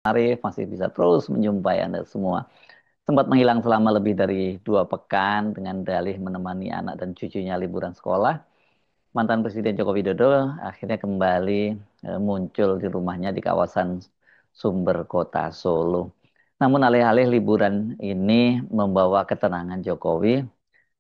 Arif masih bisa terus menjumpai Anda semua. Sempat menghilang selama lebih dari 2 pekan dengan dalih menemani anak dan cucunya liburan sekolah. Mantan Presiden Joko Widodo akhirnya kembali muncul di rumahnya di kawasan Sumber Kota Solo. Namun alih-alih liburan ini membawa ketenangan Jokowi,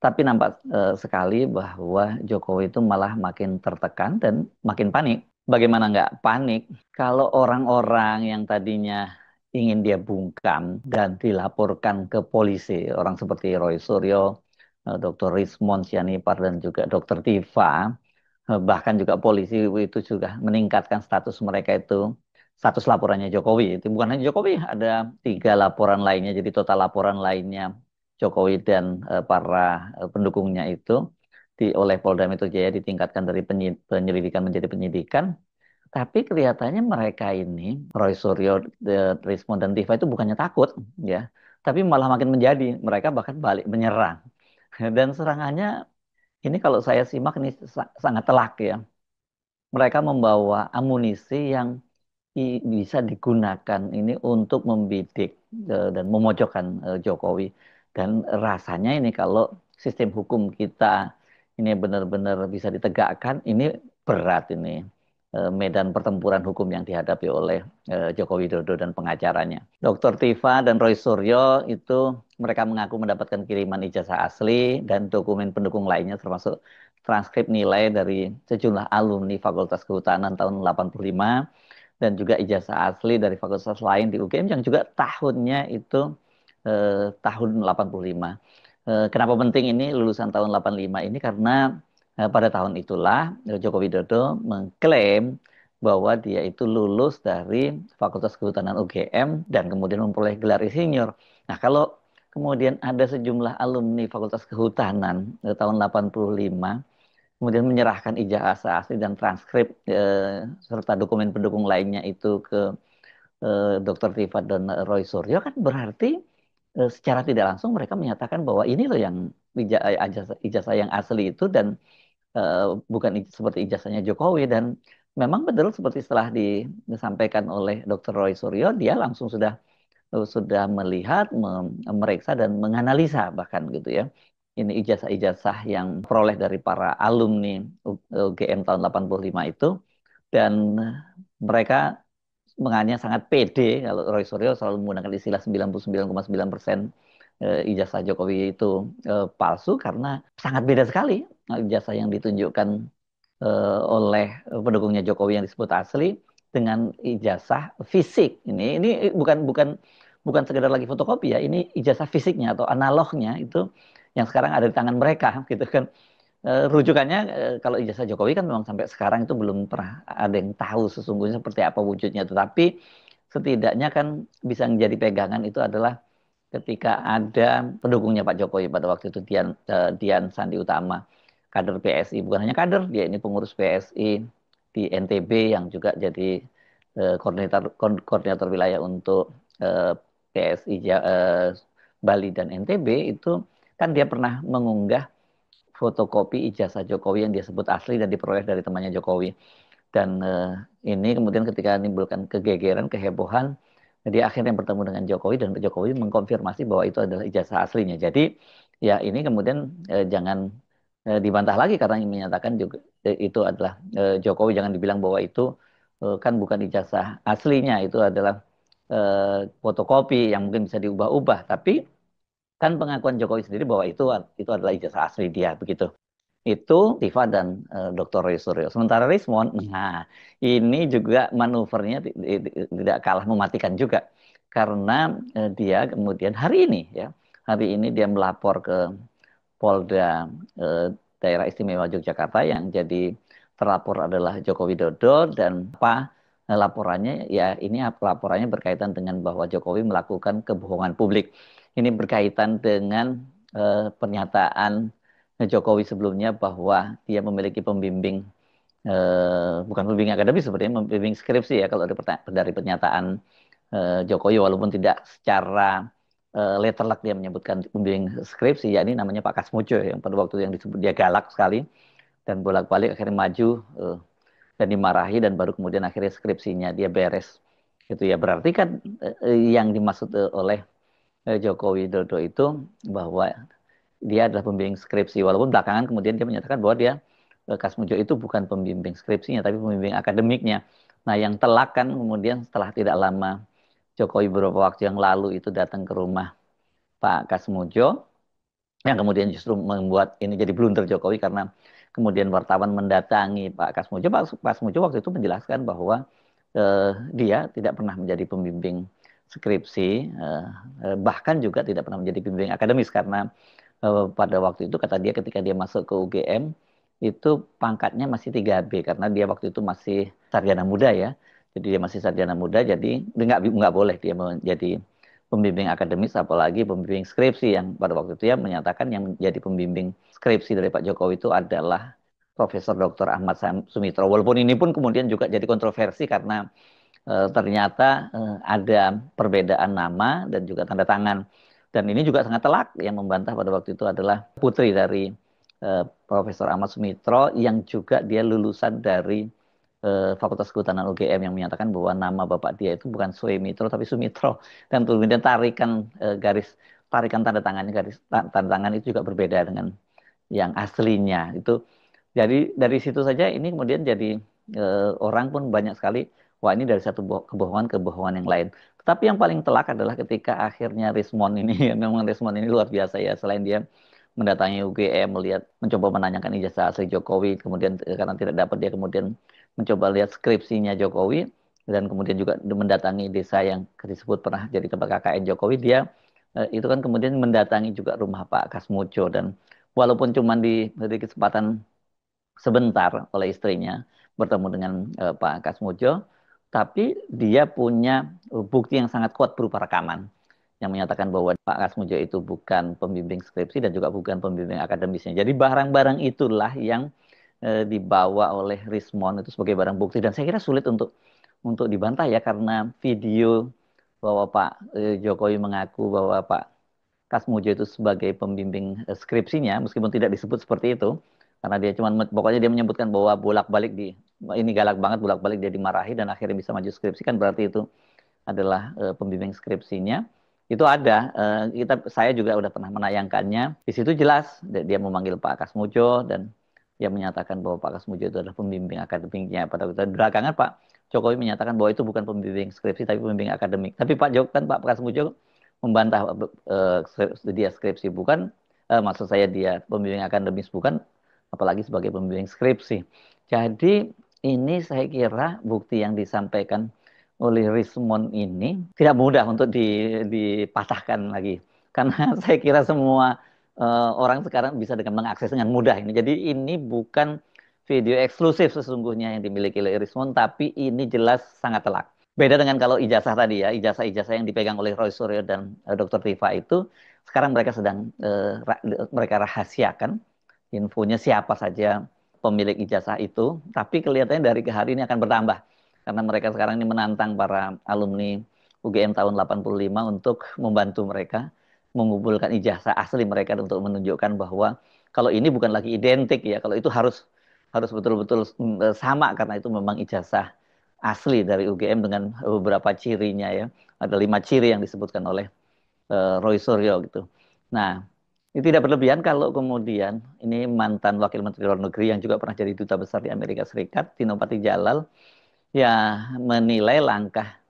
tapi nampak sekali bahwa Jokowi itu malah makin tertekan dan makin panik. Bagaimana nggak panik kalau orang-orang yang tadinya ingin dia bungkam dan dilaporkan ke polisi, orang seperti Roy Suryo, Dr. Rismond Sianipar, dan juga Dr. Tifa, bahkan juga polisi itu juga meningkatkan status mereka itu, status laporannya Jokowi. Itu bukan hanya Jokowi, ada 3 laporan lainnya. Jadi total laporan lainnya Jokowi dan para pendukungnya itu oleh Polda Metro Jaya ditingkatkan dari penyelidikan menjadi penyidikan. Tapi kelihatannya mereka ini, Roy Suryo, Rismond dan Tifa itu bukannya takut, ya, tapi malah makin menjadi. Mereka bahkan balik menyerang. Dan serangannya ini kalau saya simak ini sangat telak, ya. Mereka membawa amunisi yang bisa digunakan ini untuk membidik dan memojokkan Jokowi. Dan rasanya ini kalau sistem hukum kita ini benar-benar bisa ditegakkan, ini berat ini medan pertempuran hukum yang dihadapi oleh Joko Widodo dan pengacaranya. Dr. Tifa dan Roy Suryo itu mereka mengaku mendapatkan kiriman ijazah asli dan dokumen pendukung lainnya termasuk transkrip nilai dari sejumlah alumni Fakultas Kehutanan tahun 85 dan juga ijazah asli dari fakultas lain di UGM yang juga tahunnya itu tahun 85. Kenapa penting ini lulusan tahun 85 ini? Karena pada tahun itulah Joko Widodo mengklaim bahwa dia itu lulus dari Fakultas Kehutanan UGM dan kemudian memperoleh gelar insinyur. Nah, kalau kemudian ada sejumlah alumni Fakultas Kehutanan tahun 85 kemudian menyerahkan ijazah asli dan transkrip serta dokumen pendukung lainnya itu ke Dr. Tifat dan Roy Suryo, kan berarti secara tidak langsung mereka menyatakan bahwa ini loh yang ijazah yang asli itu, dan eh, bukan seperti ijazahnya Jokowi. Dan memang betul seperti setelah disampaikan oleh Dr. Roy Suryo, dia langsung sudah melihat, memeriksa dan menganalisa bahkan gitu, ya. Ini ijazah-ijazah yang peroleh dari para alumni UGM tahun 85 itu, dan mereka mengannya sangat pede kalau Roy Suryo selalu menggunakan istilah 99,9% ijazah Jokowi itu palsu, karena sangat beda sekali ijazah yang ditunjukkan oleh pendukungnya Jokowi yang disebut asli dengan ijazah fisik. Ini bukan bukan bukan sekedar lagi fotokopi, ya. Ini ijazah fisiknya atau analognya itu yang sekarang ada di tangan mereka gitu kan. Rujukannya kalau ijazah Jokowi kan memang sampai sekarang itu belum pernah ada yang tahu sesungguhnya seperti apa wujudnya. Tetapi setidaknya kan bisa menjadi pegangan itu adalah ketika ada pendukungnya Pak Jokowi pada waktu itu, Dian Sandi Utama, kader PSI, bukan hanya kader, dia ini pengurus PSI di NTB yang juga jadi koordinator wilayah untuk PSI Bali dan NTB itu, kan dia pernah mengunggah fotokopi ijazah Jokowi yang dia sebut asli dan diperoleh dari temannya Jokowi. Dan ini kemudian ketika menimbulkan kegegeran, kehebohan, dia akhirnya bertemu dengan Jokowi dan Jokowi mengkonfirmasi bahwa itu adalah ijazah aslinya. Jadi ya ini kemudian jangan dibantah lagi karena yang menyatakan juga itu adalah Jokowi. Jangan dibilang bahwa itu kan bukan ijazah aslinya, itu adalah fotokopi yang mungkin bisa diubah-ubah. Tapi kan pengakuan Jokowi sendiri bahwa itu adalah ijazah asli dia, begitu. Itu Tifa dan Dr. Roy Suryo. Sementara Rismond, nah ini juga manuvernya tidak kalah mematikan juga, karena dia kemudian hari ini dia melapor ke Polda Daerah Istimewa Yogyakarta, yang jadi terlapor adalah Joko Widodo. Dan apa laporannya? Ya ini laporannya berkaitan dengan bahwa Jokowi melakukan kebohongan publik. Ini berkaitan dengan pernyataan Jokowi sebelumnya bahwa dia memiliki pembimbing, bukan pembimbing akademis sebenarnya, pembimbing skripsi, ya, kalau dari pernyataan Jokowi, walaupun tidak secara letter luck dia menyebutkan pembimbing skripsi, ya ini namanya Pak Kasmujo, yang pada waktu yang disebut dia galak sekali dan bolak-balik akhirnya maju dan dimarahi, dan baru kemudian akhirnya skripsinya dia beres. Itu ya berarti kan yang dimaksud oleh Joko Widodo itu bahwa dia adalah pembimbing skripsi. Walaupun belakangan kemudian dia menyatakan bahwa dia Kasmujo itu bukan pembimbing skripsinya, tapi pembimbing akademiknya. Nah, yang telak kan kemudian setelah tidak lama Jokowi beberapa waktu yang lalu itu datang ke rumah Pak Kasmujo, yang kemudian justru membuat ini jadi blunder Jokowi karena kemudian wartawan mendatangi Pak Kasmujo. Pak Kasmujo waktu itu menjelaskan bahwa dia tidak pernah menjadi pembimbing skripsi, bahkan juga tidak pernah menjadi pembimbing akademis karena pada waktu itu kata dia ketika dia masuk ke UGM itu pangkatnya masih 3B karena dia waktu itu masih sarjana muda ya. Jadi dia masih sarjana muda jadi dia nggak boleh dia menjadi pembimbing akademis apalagi pembimbing skripsi yang pada waktu itu ya menyatakan yang menjadi pembimbing skripsi dari Pak Jokowi itu adalah Profesor Dr. Ahmad Sumitro. Walaupun ini pun kemudian juga jadi kontroversi karena ternyata ada perbedaan nama dan juga tanda tangan. Dan ini juga sangat telak yang membantah pada waktu itu adalah putri dari Profesor Ahmad Sumitro yang juga dia lulusan dari Fakultas Kehutanan UGM yang menyatakan bahwa nama bapak dia itu bukan Sumitro tapi Sumitro dan kemudian tarikan tanda tangannya tanda tangan itu juga berbeda dengan yang aslinya itu jadi dari situ saja ini kemudian jadi orang pun banyak sekali, wah ini dari satu kebohongan yang lain. Tetapi yang paling telak adalah ketika akhirnya Rismon ini, memang Rismon ini luar biasa ya. Selain dia mendatangi UGM, mencoba menanyakan ijazah asli Jokowi, kemudian karena tidak dapat dia kemudian mencoba lihat skripsinya Jokowi, dan kemudian juga mendatangi desa yang disebut pernah jadi tempat KKN Jokowi, dia itu kan kemudian mendatangi juga rumah Pak Kasmujo dan walaupun cuma diberi kesempatan sebentar oleh istrinya bertemu dengan Pak Kasmujo, tapi dia punya bukti yang sangat kuat berupa rekaman yang menyatakan bahwa Pak Kasmujo itu bukan pembimbing skripsi dan juga bukan pembimbing akademisnya. Jadi barang-barang itulah yang dibawa oleh Rismon itu sebagai barang bukti dan saya kira sulit untuk dibantah ya karena video bahwa Pak Jokowi mengaku bahwa Pak Kasmujo itu sebagai pembimbing skripsinya, meskipun tidak disebut seperti itu, karena dia cuma pokoknya dia menyebutkan bahwa bolak-balik ini galak banget bolak-balik dia dimarahi dan akhirnya bisa maju skripsi kan berarti itu adalah pembimbing skripsinya. Itu ada, saya juga udah pernah menayangkannya. Di situ jelas dia memanggil Pak Kasmujo dan dia menyatakan bahwa Pak Kasmujo itu adalah pembimbing akademiknya. Pada waktu belakangan Pak Jokowi menyatakan bahwa itu bukan pembimbing skripsi tapi pembimbing akademik. Tapi Pak Kasmujo membantah dia skripsi bukan, maksud saya dia pembimbing akademis bukan, apalagi sebagai pembimbing skripsi. Jadi ini saya kira bukti yang disampaikan oleh Rismon ini tidak mudah untuk dipatahkan lagi. Karena saya kira semua orang sekarang bisa mengakses dengan mudah ini. Jadi ini bukan video eksklusif sesungguhnya yang dimiliki oleh Rismon, tapi ini jelas sangat telak. Beda dengan kalau ijazah tadi ya, ijazah-ijazah yang dipegang oleh Roy Suryo dan Dr. Tifa itu, sekarang mereka sedang mereka rahasiakan infonya siapa saja pemilik ijazah itu, tapi kelihatannya dari ke hari ini akan bertambah. Karena mereka sekarang ini menantang para alumni UGM tahun 85 untuk membantu mereka mengumpulkan ijazah asli mereka untuk menunjukkan bahwa kalau ini bukan lagi identik ya, kalau itu harus harus betul-betul sama karena itu memang ijazah asli dari UGM dengan beberapa cirinya ya. Ada 5 ciri yang disebutkan oleh Roy Suryo gitu. Nah, ini tidak berlebihan kalau kemudian ini mantan Wakil Menteri Luar Negeri yang juga pernah jadi duta besar di Amerika Serikat, Tino Patijalal, ya menilai langkah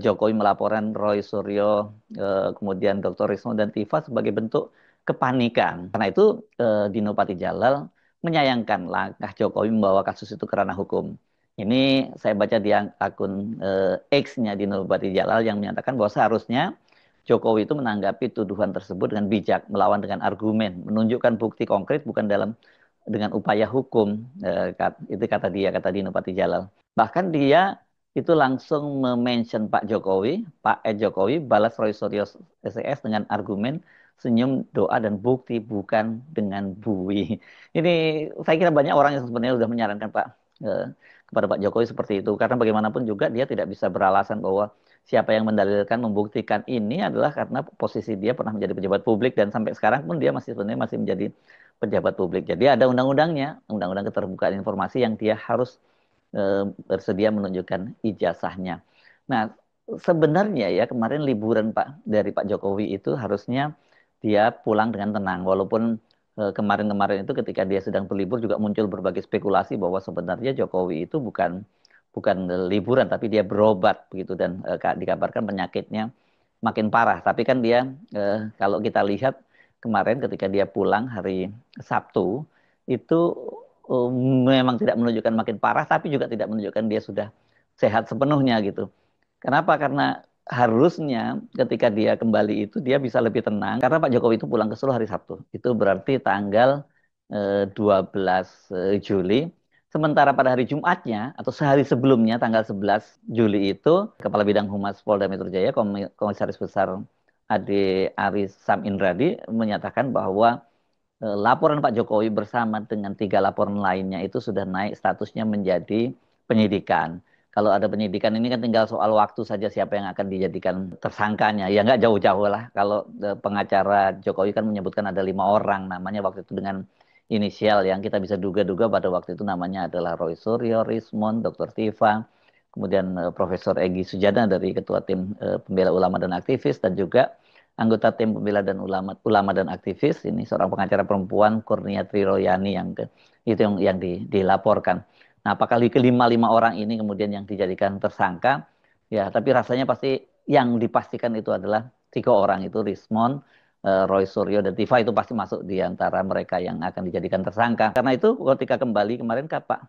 Jokowi melaporkan Roy Suryo, kemudian Dr. Risno dan Tifa sebagai bentuk kepanikan. Karena itu Dino Patijalal menyayangkan langkah Jokowi membawa kasus itu ke ranah hukum. Ini saya baca di akun X-nya Dino Patijalal yang menyatakan bahwa seharusnya Jokowi itu menanggapi tuduhan tersebut dengan bijak, melawan dengan argumen, menunjukkan bukti konkret bukan dengan upaya hukum. Itu kata Dino Patijalal. Bahkan dia itu langsung mention Pak Jokowi, Pak Jokowi balas Roy Suryo SES dengan argumen senyum, doa, dan bukti bukan dengan bui. Ini saya kira banyak orang yang sebenarnya sudah menyarankan kepada Pak Jokowi seperti itu. Karena bagaimanapun juga dia tidak bisa beralasan bahwa siapa yang mendalilkan, membuktikan ini adalah karena posisi dia pernah menjadi pejabat publik dan sampai sekarang pun dia sebenarnya masih menjadi pejabat publik. Jadi ada undang-undangnya, undang-undang keterbukaan informasi yang dia harus bersedia menunjukkan ijazahnya. Nah, sebenarnya ya kemarin liburan dari Pak Jokowi itu harusnya dia pulang dengan tenang. Walaupun kemarin-kemarin itu ketika dia sedang berlibur juga muncul berbagai spekulasi bahwa sebenarnya Jokowi itu bukan bukan liburan tapi dia berobat begitu dan dikabarkan penyakitnya makin parah. Tapi kan dia kalau kita lihat kemarin ketika dia pulang hari Sabtu itu eh, memang tidak menunjukkan makin parah tapi juga tidak menunjukkan dia sudah sehat sepenuhnya gitu. Kenapa? Karena harusnya ketika dia kembali itu dia bisa lebih tenang karena Pak Jokowi itu pulang ke Solo hari Sabtu. Itu berarti tanggal 12 Juli. Sementara pada hari Jumatnya atau sehari sebelumnya tanggal 11 Juli itu Kepala Bidang Humas Polda Metro Jaya Komisaris Besar Ade Aris Sam Indradi menyatakan bahwa laporan Pak Jokowi bersama dengan 3 laporan lainnya itu sudah naik statusnya menjadi penyidikan. Kalau ada penyidikan ini kan tinggal soal waktu saja siapa yang akan dijadikan tersangkanya. Ya nggak jauh-jauh lah. Kalau pengacara Jokowi kan menyebutkan ada 5 orang namanya waktu itu dengan inisial yang kita bisa duga-duga pada waktu itu namanya adalah Roy Suryo, Rismond, Dr. Tiva, kemudian Profesor Egy Sujana dari Ketua Tim Pembela Ulama dan Aktivis dan juga anggota tim pembela dan ulama dan aktivis ini seorang pengacara perempuan Kurnia Triroyani itu yang dilaporkan. Nah, apakah kelima orang ini kemudian yang dijadikan tersangka? Ya, tapi rasanya pasti yang dipastikan itu adalah 3 orang itu Rismond, Roy Suryo dan Tiva itu pasti masuk di antara mereka yang akan dijadikan tersangka. Karena itu ketika kembali kemarin Pak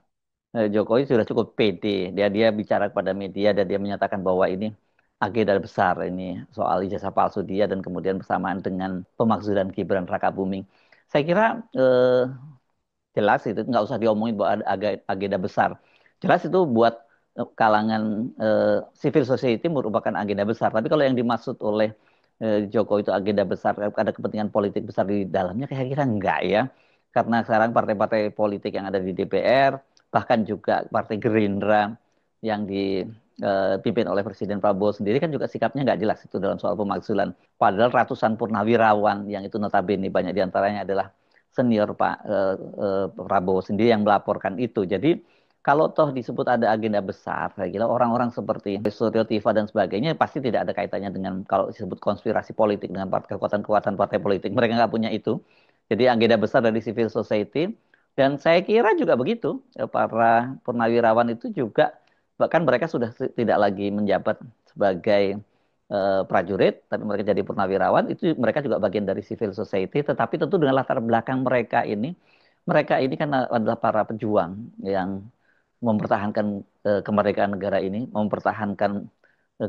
Jokowi sudah cukup pede. Dia bicara kepada media dan dia menyatakan bahwa ini agenda besar ini soal ijazah palsu dia dan kemudian bersamaan dengan pemakzulan Gibran Rakabuming. Saya kira jelas itu nggak usah diomongin bahwa ada agenda besar. Jelas itu buat kalangan civil society merupakan agenda besar. Tapi kalau yang dimaksud oleh Jokowi itu agenda besar, ada kepentingan politik besar di dalamnya, kira-kira enggak ya. Karena sekarang partai-partai politik yang ada di DPR, bahkan juga Partai Gerindra yang dipimpin oleh Presiden Prabowo sendiri kan juga sikapnya nggak jelas itu dalam soal pemakzulan. Padahal ratusan purnawirawan yang itu notabene banyak diantaranya adalah senior Pak Prabowo sendiri yang melaporkan itu. Jadi kalau toh disebut ada agenda besar, saya kira orang-orang seperti Suryo Tiva dan sebagainya pasti tidak ada kaitannya dengan kalau disebut konspirasi politik dengan kekuatan-kekuatan partai politik. Mereka nggak punya itu. Jadi agenda besar dari civil society dan saya kira juga begitu. Para purnawirawan itu juga bahkan mereka sudah tidak lagi menjabat sebagai prajurit, tapi mereka jadi purnawirawan, itu mereka juga bagian dari civil society, tetapi tentu dengan latar belakang mereka ini kan adalah para pejuang yang mempertahankan kemerdekaan negara ini, mempertahankan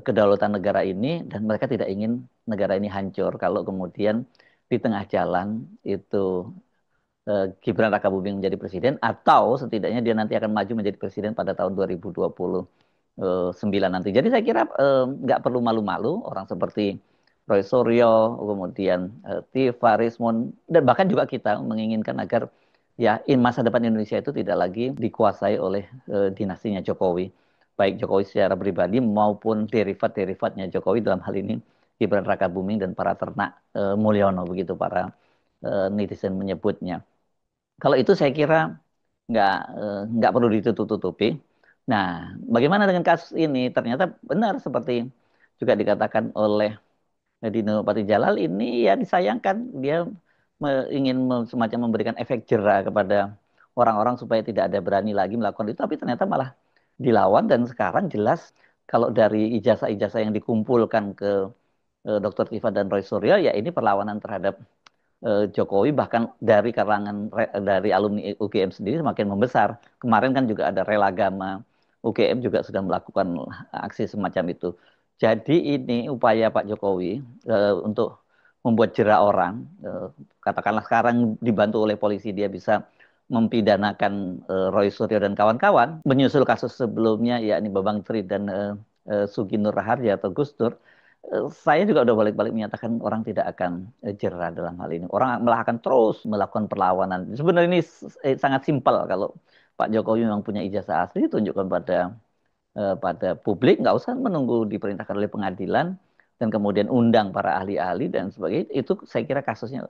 kedaulatan negara ini, dan mereka tidak ingin negara ini hancur kalau kemudian di tengah jalan itu Gibran Rakabuming menjadi presiden, atau setidaknya dia nanti akan maju menjadi presiden pada tahun 2029 nanti. Jadi saya kira nggak perlu malu-malu orang seperti Roy Suryo, kemudian Tiva, Rismond, dan bahkan juga kita menginginkan agar ya masa depan Indonesia itu tidak lagi dikuasai oleh dinastinya Jokowi. Baik Jokowi secara pribadi maupun derivat-derivatnya Jokowi dalam hal ini Gibran Rakabuming dan para ternak Mulyono begitu para netizen menyebutnya. Kalau itu saya kira nggak perlu ditutup-tutupi. Nah, bagaimana dengan kasus ini? Ternyata benar seperti juga dikatakan oleh Dino Patijalal ini ya disayangkan dia ingin semacam memberikan efek jera kepada orang-orang supaya tidak ada berani lagi melakukan itu, tapi ternyata malah dilawan dan sekarang jelas kalau dari ijazah-ijazah yang dikumpulkan ke Dr. Tifa dan Roy Suryo ya ini perlawanan terhadap Jokowi bahkan dari kalangan dari alumni UGM sendiri semakin membesar. Kemarin kan juga ada Relagama UGM juga sudah melakukan aksi semacam itu. Jadi ini upaya Pak Jokowi untuk membuat jera orang, katakanlah sekarang dibantu oleh polisi dia bisa mempidanakan Roy Suryo dan kawan-kawan, menyusul kasus sebelumnya yakni Bambang Tri dan Sugi Nur Raharja atau Gus Dur. Saya juga udah balik-balik menyatakan orang tidak akan jera dalam hal ini. Orang malah akan terus melakukan perlawanan. Sebenarnya ini sangat simpel kalau Pak Jokowi memang punya ijazah asli, tunjukkan pada publik, nggak usah menunggu diperintahkan oleh pengadilan dan kemudian undang para ahli-ahli dan sebagainya. Itu saya kira kasusnya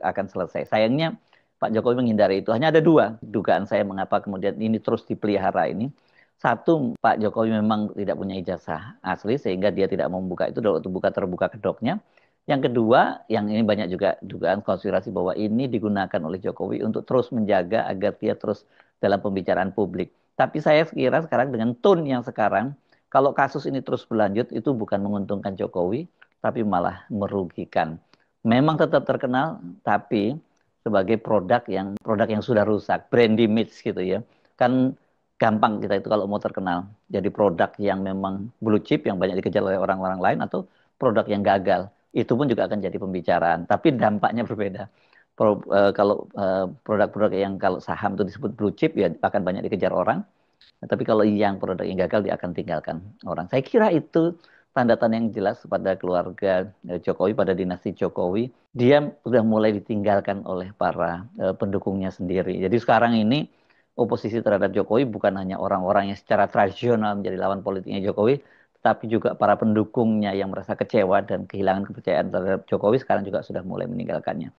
akan selesai. Sayangnya Pak Jokowi menghindari itu. Hanya ada dua dugaan saya mengapa kemudian ini terus dipelihara ini. Satu, Pak Jokowi memang tidak punya ijazah asli sehingga dia tidak mau membuka itu waktu buka terbuka kedoknya. Yang kedua, yang ini banyak juga dugaan konspirasi bahwa ini digunakan oleh Jokowi untuk terus menjaga agar dia terus dalam pembicaraan publik. Tapi saya kira sekarang dengan tone yang sekarang, kalau kasus ini terus berlanjut itu bukan menguntungkan Jokowi, tapi malah merugikan. Memang tetap terkenal, tapi sebagai produk yang sudah rusak, brand image gitu ya. Kan gampang kita itu kalau mau terkenal jadi produk yang memang blue chip yang banyak dikejar oleh orang-orang lain atau produk yang gagal itu pun juga akan jadi pembicaraan tapi dampaknya berbeda. Kalau produk-produk yang kalau saham itu disebut blue chip ya akan banyak dikejar orang, tapi kalau yang produk yang gagal dia akan tinggalkan orang. Saya kira itu tanda-tanda yang jelas pada keluarga Jokowi, pada dinasti Jokowi, dia sudah mulai ditinggalkan oleh para pendukungnya sendiri. Jadi sekarang ini oposisi terhadap Jokowi bukan hanya orang-orang yang secara tradisional menjadi lawan politiknya Jokowi, tetapi juga para pendukungnya yang merasa kecewa dan kehilangan kepercayaan terhadap Jokowi sekarang juga sudah mulai meninggalkannya.